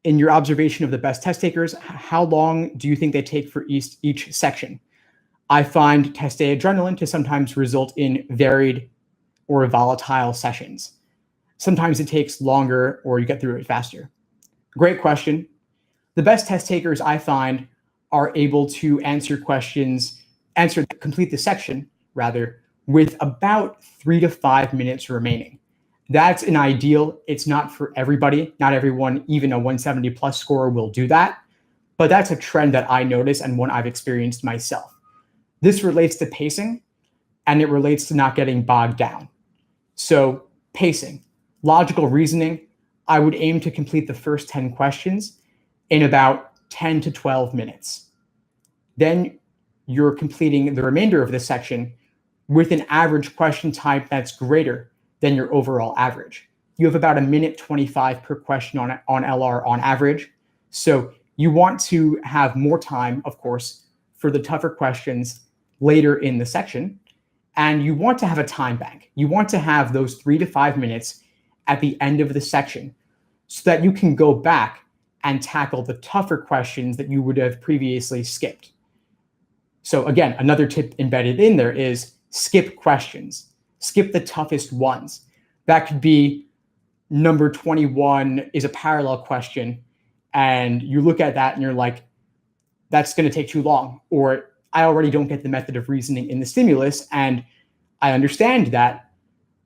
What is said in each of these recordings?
in your observation of the best test takers, how long do you think they take for each section? I find test day adrenaline to sometimes result in varied or volatile sessions. Sometimes it takes longer or you get through it faster. Great question. The best test takers I find are able to complete the section rather, with about 3 to 5 minutes remaining. That's an ideal. It's not for everybody. Not everyone, even a 170 plus scorer, will do that. But that's a trend that I notice and one I've experienced myself. This relates to pacing, and it relates to not getting bogged down. So pacing, logical reasoning, I would aim to complete the first 10 questions in about 10 to 12 minutes. Then you're completing the remainder of the section with an average question type that's greater than your overall average. You have about 1:25 per question on LR on average. So you want to have more time, of course, for the tougher questions later in the section. And you want to have a time bank. You want to have those 3 to 5 minutes at the end of the section so that you can go back and tackle the tougher questions that you would have previously skipped. So again, another tip embedded in there is skip questions. Skip the toughest ones. That could be number 21 is a parallel question, and you look at that and you're like, that's going to take too long, or I already don't get the method of reasoning in the stimulus, and I understand that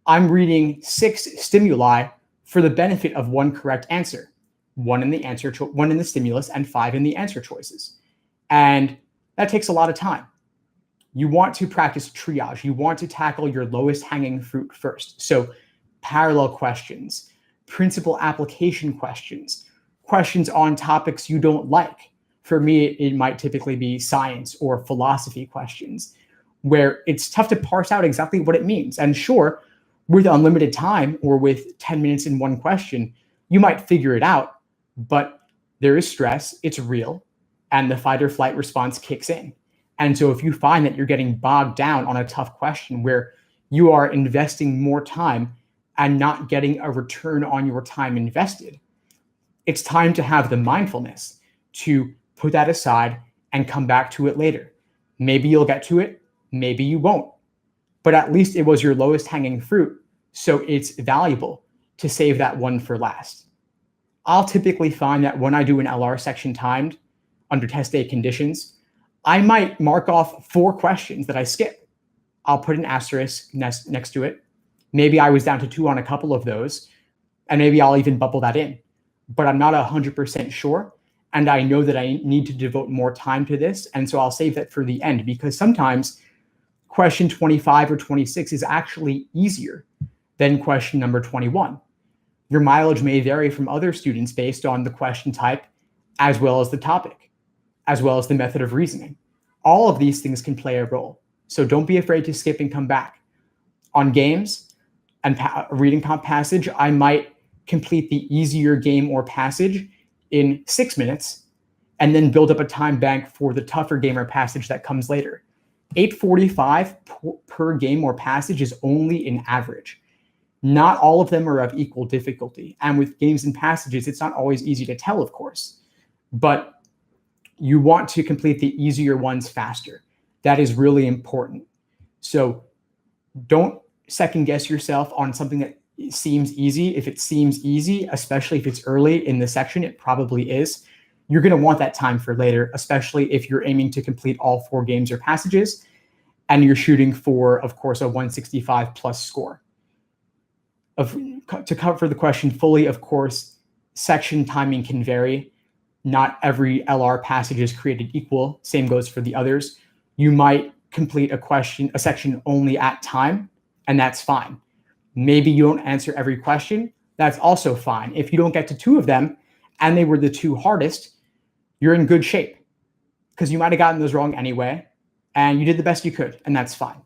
I'm reading 6 stimuli for the benefit of 1 correct answer, 1 in the stimulus and 5 in the answer choices. And that takes a lot of time. You want to practice triage. You want to tackle your lowest hanging fruit first. So parallel questions, principal application questions, questions on topics you don't like. For me, it might typically be science or philosophy questions, where it's tough to parse out exactly what it means. And sure, with unlimited time or with 10 minutes in one question, you might figure it out, but there is stress, it's real, and the fight or flight response kicks in. And so if you find that you're getting bogged down on a tough question where you are investing more time and not getting a return on your time invested, it's time to have the mindfulness to put that aside and come back to it later. Maybe you'll get to it, maybe you won't, but at least it was your lowest hanging fruit, so it's valuable to save that one for last. I'll typically find that when I do an LR section timed under test day conditions, I might mark off 4 questions that I skip. I'll put an asterisk next to it. Maybe I was down to 2 on a couple of those, and maybe I'll even bubble that in, but I'm not 100% sure. And I know that I need to devote more time to this. And so I'll save that for the end, because sometimes question 25 or 26 is actually easier than question number 21. Your mileage may vary from other students based on the question type, as well as the topic, as well as the method of reasoning. All of these things can play a role. So don't be afraid to skip and come back. On games and reading comp passage, I might complete the easier game or passage in 6 minutes and then build up a time bank for the tougher game or passage that comes later. 8:45 per game or passage is only an average. Not all of them are of equal difficulty. And with games and passages, it's not always easy to tell, of course, but you want to complete the easier ones faster. That is really important. So don't second guess yourself on something that seems easy. If it seems easy, especially if it's early in the section, it probably is. You're going to want that time for later, especially if you're aiming to complete all 4 games or passages and you're shooting for, of course, a 165 plus score. To cover the question fully, of course, section timing can vary. Not every LR passage is created equal. Same goes for the others. You might complete a section only at time, and that's fine. Maybe you don't answer every question. That's also fine. If you don't get to 2 of them and they were the 2 hardest, you're in good shape because you might have gotten those wrong anyway, and you did the best you could, and that's fine.